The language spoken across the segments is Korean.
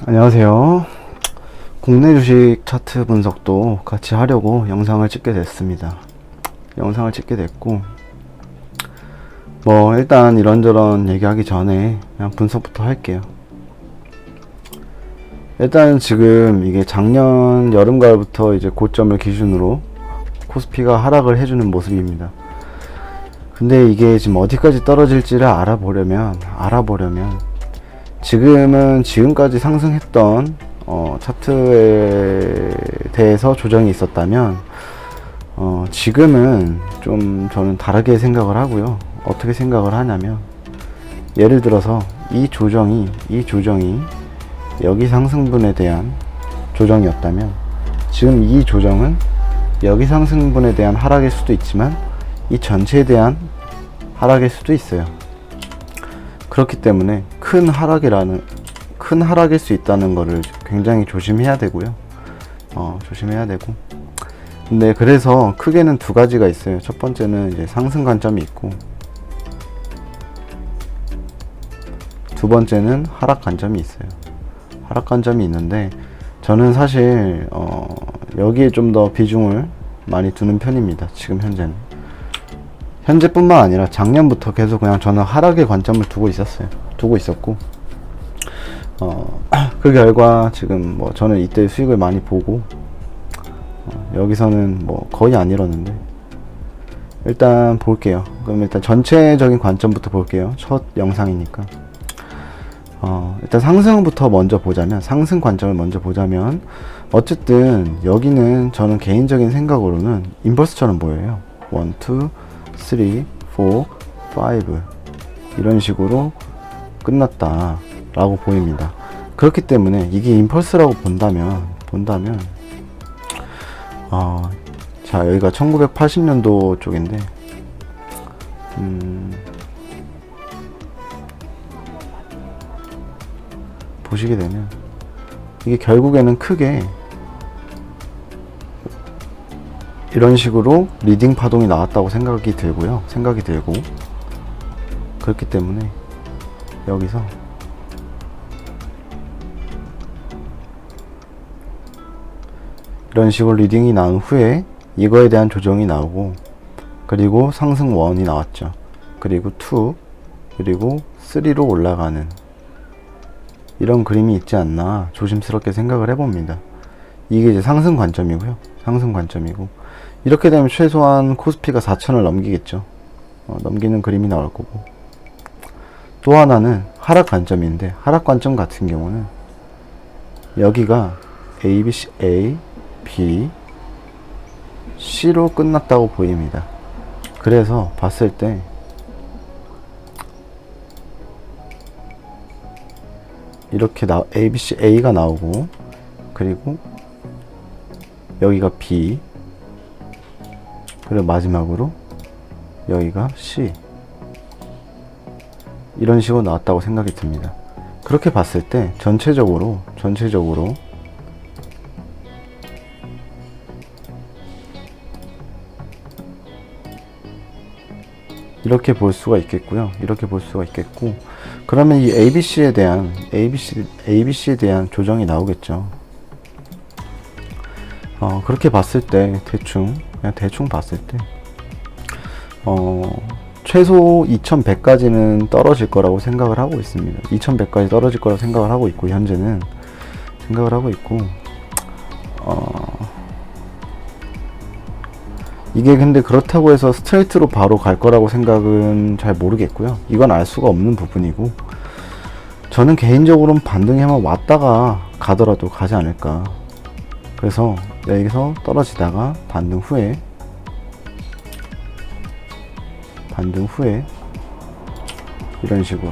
안녕하세요. 국내 주식 차트 분석도 같이 하려고 영상을 찍게 됐습니다. 영상을 찍게 됐고, 일단 이런저런 얘기하기 전에 그냥 분석부터 할게요. 일단 지금 이게 작년 여름 가을부터 이제 고점을 기준으로 코스피가 하락을 해주는 모습입니다. 근데 이게 지금 어디까지 떨어질지를 알아보려면 지금은 지금까지 상승했던 차트에 대해서 조정이 있었다면 지금은 좀 저는 다르게 생각을 하고요. 어떻게 생각을 하냐면, 예를 들어서 이 조정이 여기 상승분에 대한 조정이었다면, 지금 이 조정은 여기 상승분에 대한 하락일 수도 있지만 이 전체에 대한 하락일 수도 있어요. 그렇기 때문에 큰 하락일 수 있다는 거를 굉장히 조심해야 되고요. 조심해야 되고. 근데 그래서 크게는 두 가지가 있어요. 첫 번째는 이제 상승 관점이 있고, 두 번째는 하락 관점이 있어요. 하락 관점이 있는데, 저는 사실 여기에 좀 더 비중을 많이 두는 편입니다. 지금 현재뿐만 아니라 작년부터 계속 그냥 저는 하락의 관점을 두고 있었고, 그 결과 지금 저는 이때 수익을 많이 보고, 여기서는 거의 안 잃었는데, 일단 볼게요. 그럼 일단 전체적인 관점부터 볼게요. 첫 영상이니까. 일단 상승부터 먼저 보자면, 상승 관점을 먼저 보자면, 어쨌든 여기는 저는 개인적인 생각으로는 임펄스처럼 보여요. 1, 2, 3, 4, 5 이런 식으로 끝났다 라고 보입니다. 그렇기 때문에 이게 임펄스라고 본다면 자, 여기가 1980년도 쪽인데, 보시게 되면 이게 결국에는 크게 이런 식으로 리딩 파동이 나왔다고 생각이 들고, 그렇기 때문에 여기서 이런 식으로 리딩이 나온 후에 이거에 대한 조정이 나오고, 그리고 상승 1이 나왔죠. 그리고 2, 그리고 3로 올라가는 이런 그림이 있지 않나 조심스럽게 생각을 해봅니다. 이게 이제 상승 관점이고요. 이렇게 되면 최소한 코스피가 4천을 넘기겠죠. 넘기는 그림이 나올 거고. 또 하나는 하락 관점인데, 하락 관점 같은 경우는 여기가 A, B, C로 끝났다고 보입니다. 그래서 봤을 때 이렇게 A, B, C, A가 나오고, 그리고 여기가 B, 그리고 마지막으로 여기가 C, 이런 식으로 나왔다고 생각이 듭니다. 그렇게 봤을 때 전체적으로 이렇게 볼 수가 있겠고요. 그러면 이 ABC에 대한 조정이 나오겠죠. 그렇게 봤을 때 대충 봤을 때 최소 2100까지는 떨어질 거라고 생각을 하고 있습니다. 2100까지 떨어질 거라고 생각을 하고 있고, 현재는 생각을 하고 있고, 이게 근데 그렇다고 해서 스트레이트로 바로 갈 거라고 생각은 잘 모르겠고요. 이건 알 수가 없는 부분이고, 저는 개인적으로는 반등이 한번 왔다가 가더라도 가지 않을까. 그래서 여기서 떨어지다가 반등 후에 이런 식으로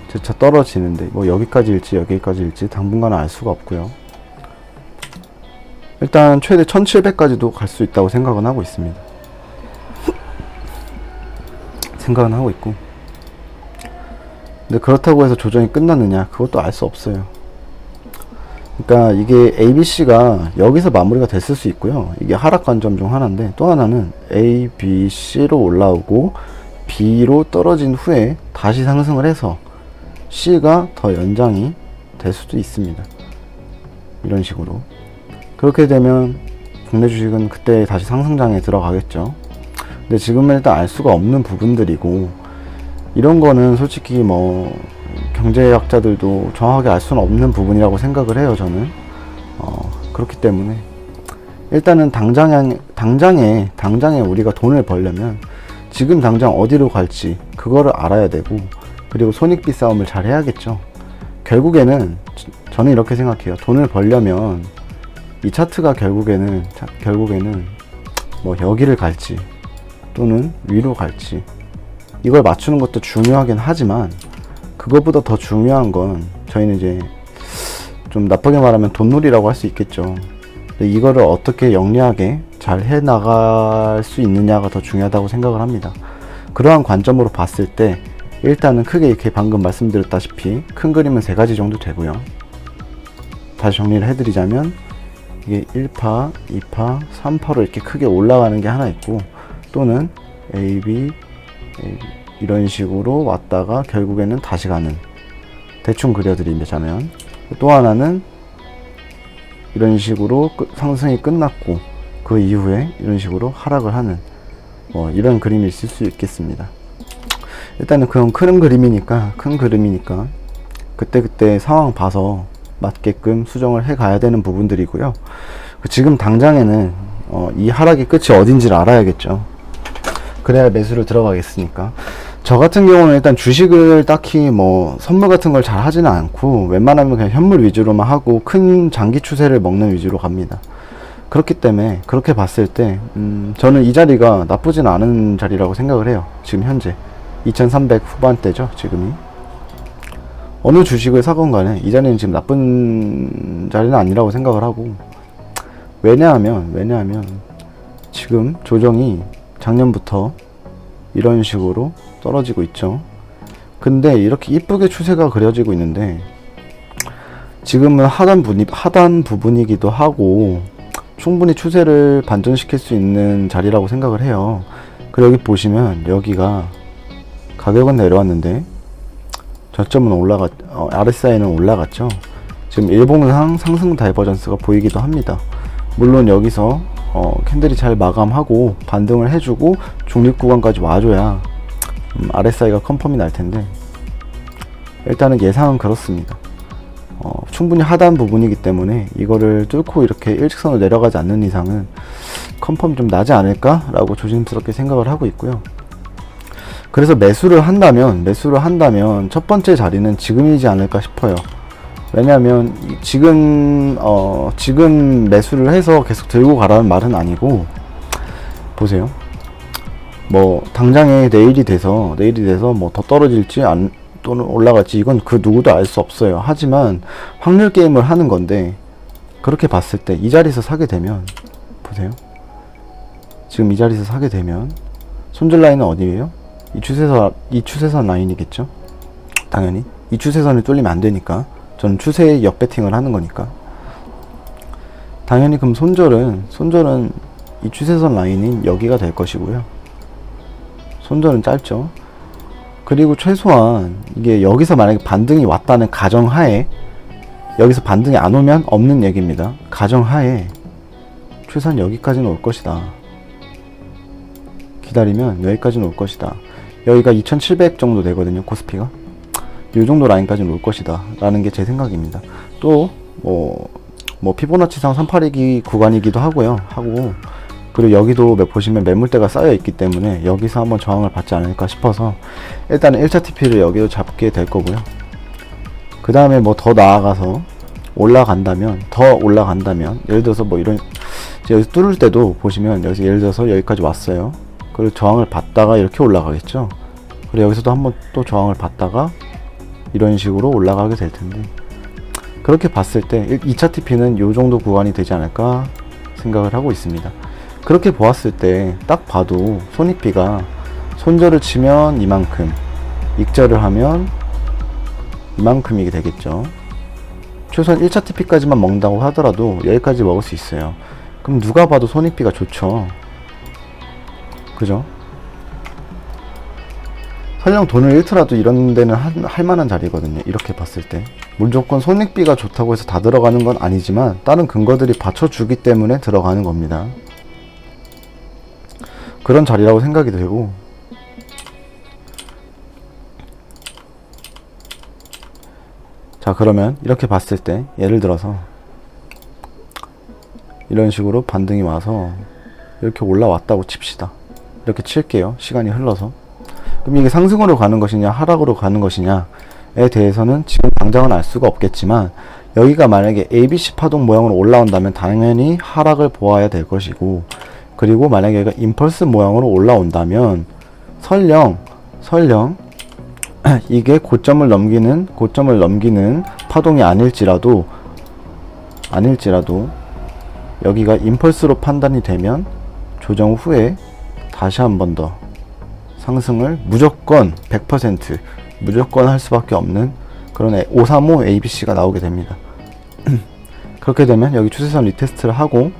재차 떨어지는데, 여기까지일지 당분간은 알 수가 없고요. 일단 최대 1700까지도 갈 수 있다고 생각은 하고 있습니다. 근데 그렇다고 해서 조정이 끝났느냐, 그것도 알 수 없어요. 그러니까 이게 ABC가 여기서 마무리가 됐을 수 있고요. 이게 하락 관점 중 하나인데, 또 하나는 A, B, C로 올라오고 B로 떨어진 후에 다시 상승을 해서 C가 더 연장이 될 수도 있습니다. 이런 식으로. 그렇게 되면 국내 주식은 그때 다시 상승장에 들어가겠죠. 근데 지금은 일단 알 수가 없는 부분들이고, 이런 거는 솔직히 뭐 경제학자들도 정확하게 알 수는 없는 부분이라고 생각을 해요, 저는. 그렇기 때문에 일단은 당장에 우리가 돈을 벌려면 지금 당장 어디로 갈지 그거를 알아야 되고, 그리고 손익비 싸움을 잘 해야겠죠. 결국에는 저는 이렇게 생각해요. 돈을 벌려면 이 차트가 결국에는 뭐 여기를 갈지 또는 위로 갈지 이걸 맞추는 것도 중요하긴 하지만, 그것보다 더 중요한 건 저희는 이제 좀 나쁘게 말하면 돈놀이라고 할 수 있겠죠. 근데 이거를 어떻게 영리하게 잘 해나갈 수 있느냐가 더 중요하다고 생각을 합니다. 그러한 관점으로 봤을 때 일단은 크게 이렇게 방금 말씀드렸다시피 큰 그림은 3가지 정도 되고요. 다시 정리를 해드리자면 이게 1파, 2파, 3파로 이렇게 크게 올라가는 게 하나 있고, 또는 A, B 이런 식으로 왔다가 결국에는 다시 가는, 대충 그려드리자면, 또 하나는 이런 식으로 상승이 끝났고 그 이후에 이런 식으로 하락을 하는 이런 그림이 있을 수 있겠습니다. 일단은 그건 큰 그림이니까 그때 상황 봐서 맞게끔 수정을 해 가야 되는 부분들이고요. 지금 당장에는 이 하락의 끝이 어딘지를 알아야겠죠. 그래야 매수를 들어가겠으니까. 저 같은 경우는 일단 주식을 딱히 뭐 선물 같은 걸 잘 하지는 않고, 웬만하면 그냥 현물 위주로만 하고 큰 장기 추세를 먹는 위주로 갑니다. 그렇기 때문에 그렇게 봤을 때 저는 이 자리가 나쁘진 않은 자리라고 생각을 해요. 지금 현재 2300 후반대죠. 지금이 어느 주식을 사건 간에 이 자리는 지금 나쁜 자리는 아니라고 생각을 하고, 왜냐하면 지금 조정이 작년부터 이런 식으로 떨어지고 있죠. 근데 이렇게 이쁘게 추세가 그려지고 있는데 지금은 하단 부분이기도 하고 충분히 추세를 반전시킬 수 있는 자리라고 생각을 해요. 그리고 여기 보시면 여기가 가격은 내려왔는데 저점은 RSI는 올라갔죠. 지금 일봉상 상승 다이버전스가 보이기도 합니다. 물론 여기서 캔들이 잘 마감하고 반등을 해주고 중립 구간까지 와줘야 RSI가 컨펌이 날 텐데, 일단은 예상은 그렇습니다. 충분히 하단 부분이기 때문에 이거를 뚫고 이렇게 일직선으로 내려가지 않는 이상은 컨펌 좀 나지 않을까 라고 조심스럽게 생각을 하고 있고요. 그래서 매수를 한다면 첫 번째 자리는 지금이지 않을까 싶어요. 왜냐하면 지금 매수를 해서 계속 들고 가라는 말은 아니고, 보세요. 뭐 당장에 내일이 돼서 뭐 더 떨어질지 또는 올라갈지 이건 그 누구도 알 수 없어요. 하지만 확률 게임을 하는 건데, 그렇게 봤을 때 이 자리에서 사게 되면, 보세요. 지금 이 자리에서 사게 되면 손절 라인은 어디예요? 이 추세선 라인이겠죠. 당연히 이 추세선을 뚫리면 안 되니까 저는 추세에 역배팅을 하는 거니까, 당연히 그럼 손절은 이 추세선 라인인 여기가 될 것이고요. 손절은 짧죠. 그리고 최소한 이게 여기서 만약에 반등이 왔다는 가정하에, 여기서 반등이 안 오면 없는 얘기입니다. 가정하에 최소한 여기까지는 올 것이다. 기다리면 여기까지는 올 것이다. 여기가 2700 정도 되거든요, 코스피가. 이 정도 라인까지는 올 것이다 라는 게 제 생각입니다. 또 뭐 피보나치상 382기 구간이기도 하고요. 그리고 여기도 보시면 매물대가 쌓여 있기 때문에 여기서 한번 저항을 받지 않을까 싶어서 일단은 1차 TP를 여기로 잡게 될 거고요. 그 다음에 뭐 더 나아가서 올라간다면 예를 들어서 뭐 이런, 여기 뚫을 때도 보시면 여기서 예를 들어서 여기까지 왔어요. 그리고 저항을 받다가 이렇게 올라가겠죠. 그리고 여기서도 한번 또 저항을 받다가 이런 식으로 올라가게 될 텐데, 그렇게 봤을 때 2차 TP는 요 정도 구간이 되지 않을까 생각을 하고 있습니다. 그렇게 보았을 때 딱 봐도 손익비가 손절을 치면 이만큼, 익절을 하면 이만큼이 되겠죠. 최소한 1차 TP까지만 먹는다고 하더라도 여기까지 먹을 수 있어요. 그럼 누가 봐도 손익비가 좋죠. 그죠? 설령 돈을 잃더라도 이런 데는 할 만한 자리거든요. 이렇게 봤을 때 무조건 손익비가 좋다고 해서 다 들어가는 건 아니지만 다른 근거들이 받쳐주기 때문에 들어가는 겁니다. 그런 자리라고 생각이 들고, 자 그러면 이렇게 봤을 때 예를 들어서 이런 식으로 반등이 와서 이렇게 올라왔다고 칩시다. 이렇게 칠게요. 시간이 흘러서. 그럼 이게 상승으로 가는 것이냐 하락으로 가는 것이냐에 대해서는 지금 당장은 알 수가 없겠지만, 여기가 만약에 ABC 파동 모양으로 올라온다면 당연히 하락을 보아야 될 것이고, 그리고 만약에 얘가 임펄스 모양으로 올라온다면 설령 이게 고점을 넘기는 파동이 아닐지라도 여기가 임펄스로 판단이 되면 조정 후에 다시 한 번 더 상승을 무조건 100% 무조건 할 수밖에 없는 그런 535 ABC가 나오게 됩니다. 그렇게 되면 여기 추세선 리테스트를 하고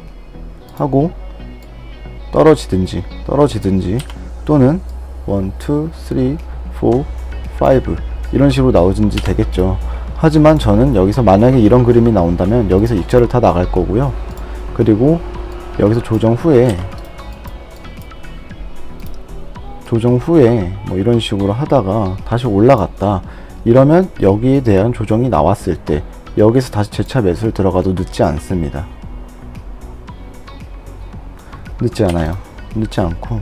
떨어지든지 또는 1, 2, 3, 4, 5 이런 식으로 나오든지 되겠죠. 하지만 저는 여기서 만약에 이런 그림이 나온다면 여기서 익절을 타 나갈 거고요. 그리고 여기서 조정 후에 뭐 이런 식으로 하다가 다시 올라갔다 이러면 여기에 대한 조정이 나왔을 때 여기서 다시 재차 매수를 들어가도 늦지 않습니다. 늦지 않아요. 늦지 않고,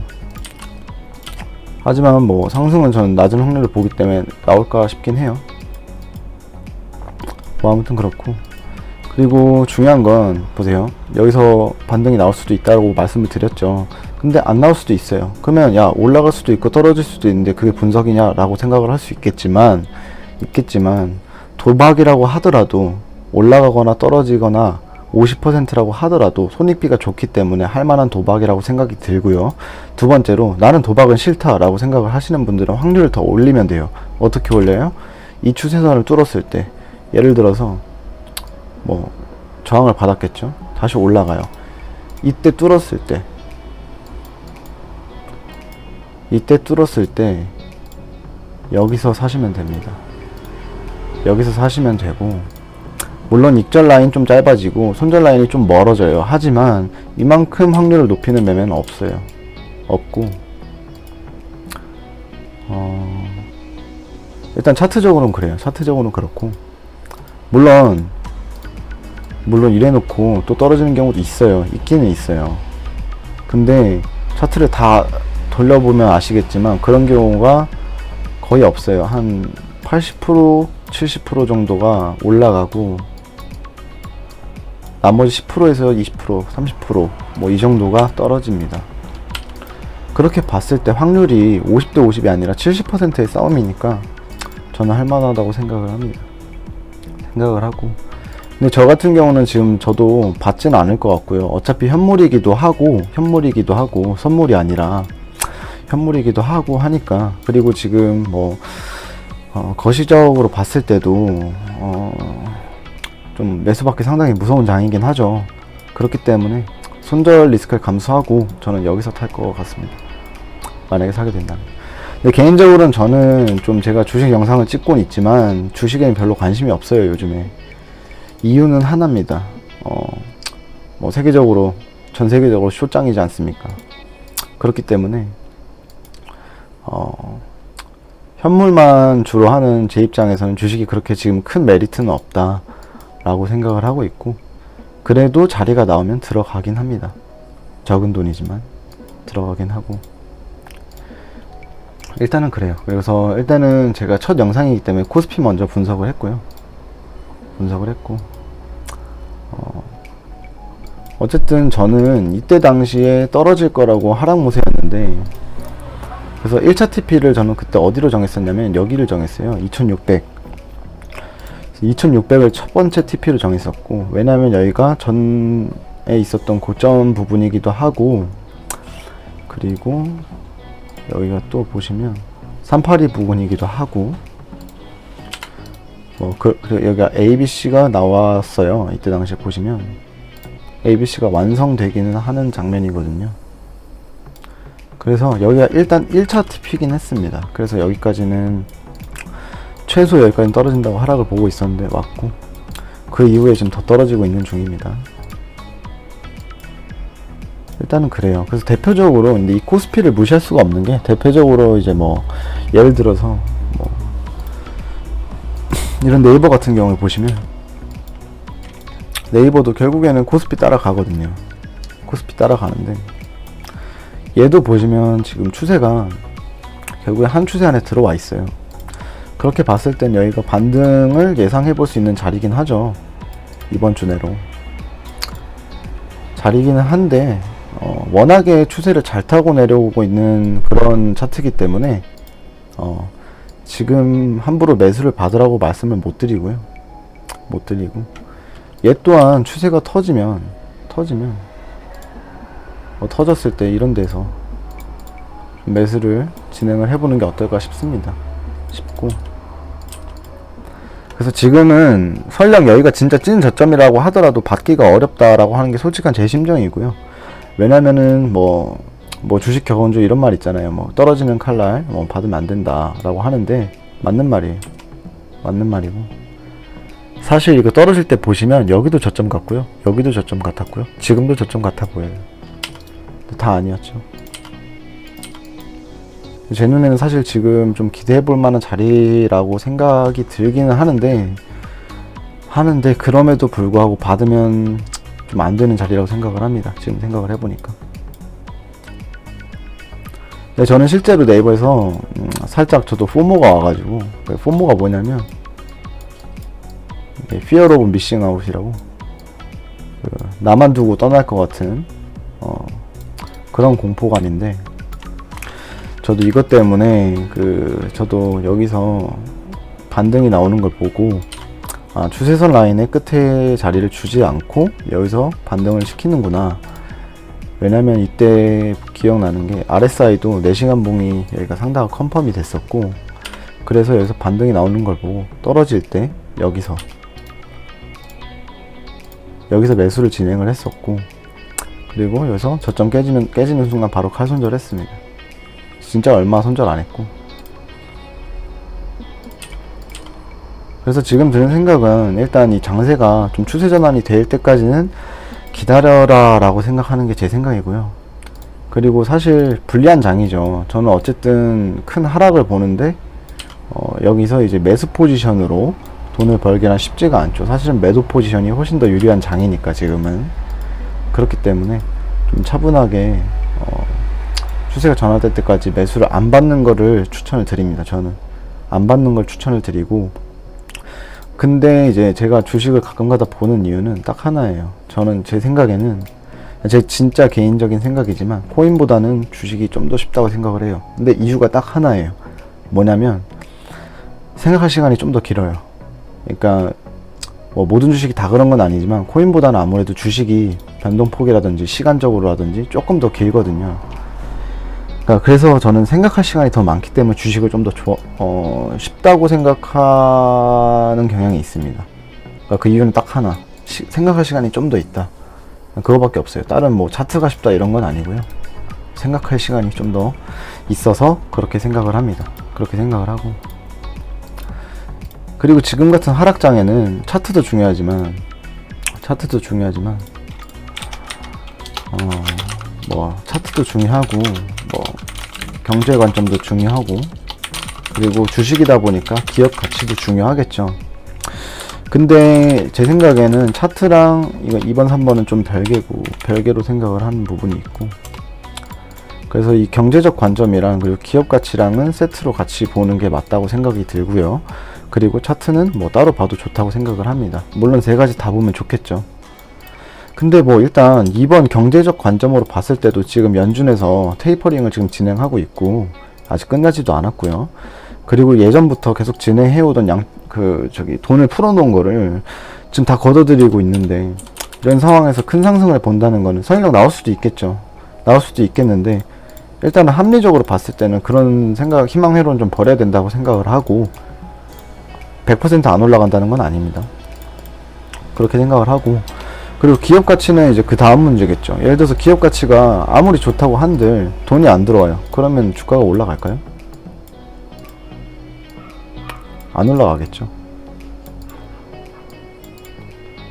하지만 뭐 상승은 저는 낮은 확률을 보기 때문에 나올까 싶긴 해요. 뭐 아무튼 그렇고, 그리고 중요한 건 보세요. 여기서 반등이 나올 수도 있다고 말씀을 드렸죠. 근데 안 나올 수도 있어요. 그러면 야 올라갈 수도 있고 떨어질 수도 있는데 그게 분석이냐 라고 생각을 할 수 있겠지만 도박이라고 하더라도 올라가거나 떨어지거나 50%라고 하더라도 손익비가 좋기 때문에 할 만한 도박이라고 생각이 들고요. 두 번째로 나는 도박은 싫다 라고 생각을 하시는 분들은 확률을 더 올리면 돼요. 어떻게 올려요? 이 추세선을 뚫었을 때 예를 들어서 뭐 저항을 받았겠죠. 다시 올라가요. 이때 뚫었을 때 여기서 사시면 됩니다. 여기서 사시면 되고, 물론 익절 라인 좀 짧아지고 손절 라인이 좀 멀어져요. 하지만 이만큼 확률을 높이는 매매는 없고 일단 차트적으로는 그래요. 차트적으로는 그렇고, 물론 이래놓고 또 떨어지는 경우도 있기는 있어요. 근데 차트를 다 돌려보면 아시겠지만 그런 경우가 거의 없어요. 한 80%, 70% 정도가 올라가고 나머지 10%에서 20%, 30% 뭐 이 정도가 떨어집니다. 그렇게 봤을 때 확률이 50대 50이 아니라 70%의 싸움이니까 저는 할만하다고 생각을 하고, 근데 저 같은 경우는 지금 저도 받지는 않을 것 같고요. 어차피 현물이기도 하고 선물이 아니라 현물이기도 하고 하니까, 그리고 지금 뭐 거시적으로 봤을 때도 좀 매수받기 상당히 무서운 장이긴 하죠. 그렇기 때문에 손절 리스크를 감수하고 저는 여기서 탈 것 같습니다. 만약에 사게 된다면. 근데 개인적으로는 저는 좀 제가 주식 영상을 찍고는 있지만 주식에는 별로 관심이 없어요. 요즘에. 이유는 하나입니다. 뭐 전 세계적으로 숏장이지 않습니까? 그렇기 때문에 현물만 주로 하는 제 입장에서는 주식이 그렇게 지금 큰 메리트는 없다 라고 생각을 하고 있고, 그래도 자리가 나오면 들어가긴 합니다. 적은 돈이지만 들어가긴 하고, 일단은 그래요. 그래서 일단은 제가 첫 영상이기 때문에 코스피 먼저 분석을 했고, 어쨌든 저는 이때 당시에 떨어질 거라고 하락모세였는데, 그래서 1차 TP를 저는 그때 어디로 정했었냐면 여기를 정했어요. 2600을 첫 번째 TP로 정했었고, 왜냐하면 여기가 전에 있었던 고점 부분이기도 하고, 그리고 여기가 또 보시면 382 부분이기도 하고, 그리고 여기가 ABC가 나왔어요. 이때 당시에 보시면 ABC가 완성되기는 하는 장면이거든요. 그래서 여기가 일단 1차 TP긴 했습니다. 그래서 여기까지는 최소 여기까지 떨어진다고 하락을 보고 있었는데 왔고, 그 이후에 지금 더 떨어지고 있는 중입니다. 일단은 그래요. 그래서 대표적으로 근데 이 코스피를 무시할 수가 없는 게, 대표적으로 이제 뭐 예를 들어서 뭐 이런 네이버 같은 경우에 보시면, 네이버도 결국에는 코스피 따라가거든요. 코스피 따라가는데, 얘도 보시면 지금 추세가 결국에 한 추세 안에 들어와 있어요. 그렇게 봤을 땐 여기가 반등을 예상해 볼 수 있는 자리긴 하죠. 이번 주 내로 자리기는 한데, 워낙에 추세를 잘 타고 내려오고 있는 그런 차트이기 때문에 지금 함부로 매수를 받으라고 말씀을 못 드리고, 얘 또한 추세가 터지면 터졌을 때 이런 데서 매수를 진행을 해보는 게 어떨까 싶습니다. 그래서 지금은 설령 여기가 진짜 찐 저점이라고 하더라도 받기가 어렵다라고 하는 게 솔직한 제 심정이고요. 왜냐면은 뭐 주식 격언조 이런 말 있잖아요. 뭐 떨어지는 칼날 뭐 받으면 안 된다라고 하는데, 맞는 말이에요. 맞는 말이고, 사실 이거 떨어질 때 보시면 여기도 저점 같고요, 여기도 저점 같았고요, 지금도 저점 같아 보여요. 다 아니었죠. 제 눈에는 사실 지금 좀 기대해 볼 만한 자리라고 생각이 들기는 하는데 그럼에도 불구하고 받으면 좀 안 되는 자리라고 생각을 합니다. 지금 생각을 해보니까. 근데 저는 실제로 네이버에서 살짝 저도 포모가 와가지고, 포모가 뭐냐면 Fear of Missing Out이라고, 나만 두고 떠날 것 같은 그런 공포감인데, 저도 이것 때문에 저도 여기서 반등이 나오는 걸 보고, 추세선 라인의 끝에 자리를 주지 않고 여기서 반등을 시키는구나. 왜냐면 이때 기억나는 게 RSI도 4시간 봉이 여기가 상당히 컨펌이 됐었고, 그래서 여기서 반등이 나오는 걸 보고 떨어질 때 여기서 매수를 진행을 했었고, 그리고 여기서 저점 깨지는 순간 바로 칼 손절했습니다. 진짜 얼마 손절 안 했고. 그래서 지금 드는 생각은 일단 이 장세가 좀 추세 전환이 될 때까지는 기다려라 라고 생각하는 게 제 생각이고요. 그리고 사실 불리한 장이죠. 저는 어쨌든 큰 하락을 보는데 여기서 이제 매수 포지션으로 돈을 벌기란 쉽지가 않죠. 사실은 매도 포지션이 훨씬 더 유리한 장이니까 지금은. 그렇기 때문에 좀 차분하게 추세가 전환될 때까지 매수를 안 받는 거를 추천을 드립니다. 저는 안 받는 걸 추천을 드리고, 근데 이제 제가 주식을 가끔가다 보는 이유는 딱 하나예요. 저는 제 생각에는, 제 진짜 개인적인 생각이지만 코인보다는 주식이 좀 더 쉽다고 생각을 해요. 근데 이유가 딱 하나예요. 뭐냐면 생각할 시간이 좀 더 길어요. 그러니까 뭐 모든 주식이 다 그런 건 아니지만 코인보다는 아무래도 주식이 변동폭이라든지 시간적으로라든지 조금 더 길거든요. 그래서 저는 생각할 시간이 더 많기 때문에 주식을 좀 더 쉽다고 생각하는 경향이 있습니다. 그 이유는 딱 하나, 생각할 시간이 좀 더 있다. 그거밖에 없어요. 다른 뭐 차트가 쉽다 이런 건 아니고요. 생각할 시간이 좀 더 있어서 그렇게 생각을 합니다. 그렇게 생각을 하고, 그리고 지금 같은 하락장에는 차트도 중요하지만 뭐 차트도 중요하고 뭐 경제 관점도 중요하고, 그리고 주식이다 보니까 기업 가치도 중요하겠죠. 근데 제 생각에는 차트랑 이거 2번 3번은 좀 별개로 생각을 하는 부분이 있고, 그래서 이 경제적 관점이랑 그리고 기업 가치랑은 세트로 같이 보는 게 맞다고 생각이 들고요. 그리고 차트는 뭐 따로 봐도 좋다고 생각을 합니다. 물론 세 가지 다 보면 좋겠죠. 근데 뭐 일단 이번 경제적 관점으로 봤을 때도 지금 연준에서 테이퍼링을 지금 진행하고 있고 아직 끝나지도 않았고요. 그리고 예전부터 계속 진행해오던 돈을 풀어놓은 거를 지금 다 걷어들이고 있는데, 이런 상황에서 큰 상승을 본다는 거는 설령 나올 수도 있겠죠. 나올 수도 있겠는데, 일단은 합리적으로 봤을 때는 그런 희망회로는 좀 버려야 된다고 생각을 하고, 100% 안 올라간다는 건 아닙니다. 그렇게 생각을 하고, 그리고 기업 가치는 이제 그 다음 문제겠죠. 예를 들어서 기업 가치가 아무리 좋다고 한들 돈이 안 들어와요. 그러면 주가가 올라갈까요? 안 올라가겠죠.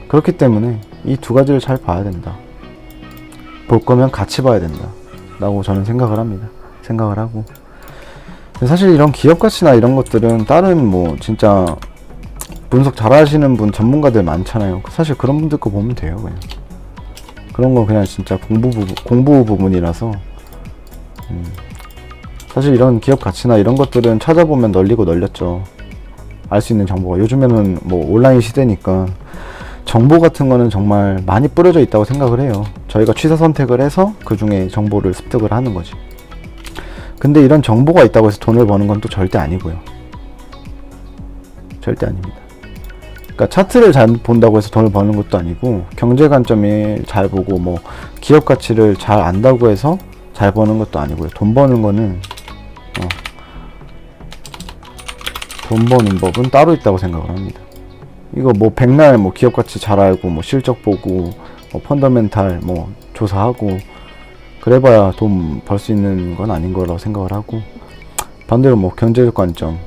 그렇기 때문에 이 두 가지를 잘 봐야 된다. 볼 거면 같이 봐야 된다 라고 저는 생각을 합니다. 생각을 하고, 사실 이런 기업 가치나 이런 것들은 다른 뭐 진짜 분석 잘 하시는 분 전문가들 많잖아요. 사실 그런 분들 거 보면 돼요. 그냥 그런 건 그냥 진짜 공부 부분이라서 사실 이런 기업 가치나 이런 것들은 찾아보면 널리고 널렸죠. 알 수 있는 정보가. 요즘에는 뭐 온라인 시대니까 정보 같은 거는 정말 많이 뿌려져 있다고 생각을 해요. 저희가 취사 선택을 해서 그 중에 정보를 습득을 하는 거지. 근데 이런 정보가 있다고 해서 돈을 버는 건 또 절대 아니고요. 절대 아닙니다. 그러니까 차트를 잘 본다고 해서 돈을 버는 것도 아니고, 경제 관점이 잘 보고 뭐 기업 가치를 잘 안다고 해서 잘 버는 것도 아니고요. 돈 버는 거는 돈 버는 법은 따로 있다고 생각을 합니다. 이거 뭐 백날 뭐 기업 가치 잘 알고 뭐 실적 보고 뭐 펀더멘탈 뭐 조사하고 그래봐야 돈 벌 수 있는 건 아닌 거라고 생각을 하고, 반대로 뭐 경제적 관점,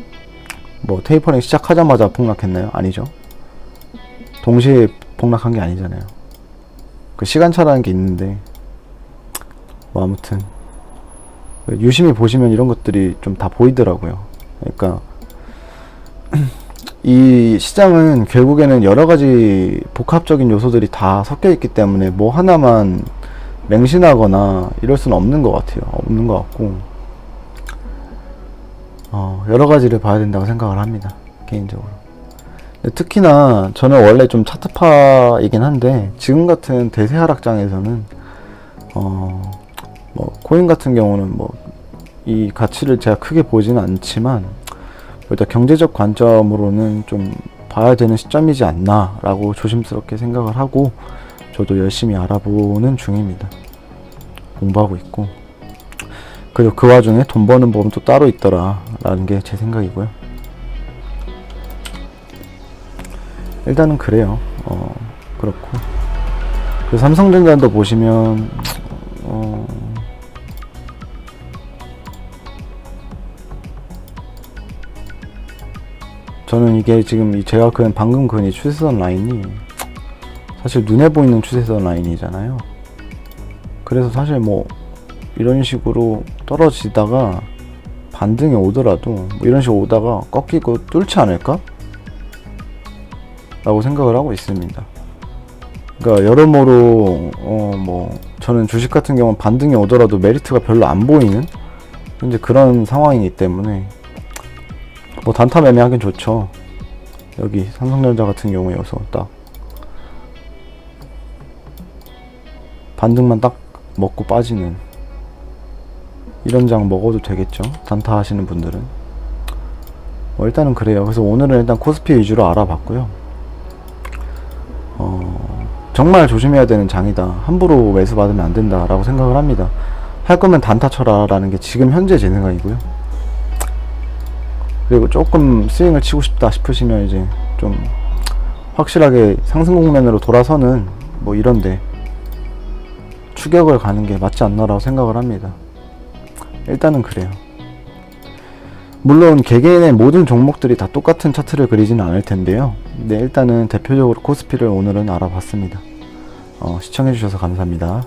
뭐 테이퍼링 시작하자마자 폭락했나요? 아니죠. 동시에 폭락한 게 아니잖아요. 그 시간차라는 게 있는데, 뭐 아무튼 유심히 보시면 이런 것들이 좀 다 보이더라고요. 그러니까 이 시장은 결국에는 여러 가지 복합적인 요소들이 다 섞여 있기 때문에 뭐 하나만 맹신하거나 이럴 수는 없는 것 같아요. 없는 것 같고, 여러 가지를 봐야 된다고 생각을 합니다. 개인적으로. 특히나 저는 원래 좀 차트파이긴 한데, 지금 같은 대세 하락장에서는 뭐 코인 같은 경우는 뭐 이 가치를 제가 크게 보지는 않지만 일단 경제적 관점으로는 좀 봐야 되는 시점이지 않나 라고 조심스럽게 생각을 하고, 저도 열심히 알아보는 중입니다. 공부하고 있고, 그리고 그 와중에 돈 버는 법은 또 따로 있더라 라는 게 제 생각이고요. 일단은 그래요. 그렇고, 그 삼성전자도 보시면 저는 이게 지금 제가 방금 그은 이 추세선 라인이 사실 눈에 보이는 추세선 라인이잖아요. 그래서 사실 뭐 이런 식으로 떨어지다가 반등이 오더라도 뭐 이런 식으로 오다가 꺾이고 뚫지 않을까? 라고 생각을 하고 있습니다. 그러니까 여러모로 뭐 저는 주식 같은 경우는 반등이 오더라도 메리트가 별로 안 보이는 현재 그런 상황이기 때문에 뭐 단타 매매하긴 좋죠. 여기 삼성전자 같은 경우에 여기서 딱 반등만 딱 먹고 빠지는 이런 장 먹어도 되겠죠. 단타 하시는 분들은. 일단은 그래요. 그래서 오늘은 일단 코스피 위주로 알아봤고요. 정말 조심해야 되는 장이다. 함부로 매수 받으면 안 된다 라고 생각을 합니다. 할 거면 단타 쳐라 라는 게 지금 현재 제 생각이고요. 그리고 조금 스윙을 치고 싶다 싶으시면 이제 좀 확실하게 상승 국면으로 돌아서는 뭐 이런데 추격을 가는 게 맞지 않나라고 생각을 합니다. 일단은 그래요. 물론 개개인의 모든 종목들이 다 똑같은 차트를 그리지는 않을 텐데요. 네, 일단은 대표적으로 코스피를 오늘은 알아봤습니다. 시청해주셔서 감사합니다.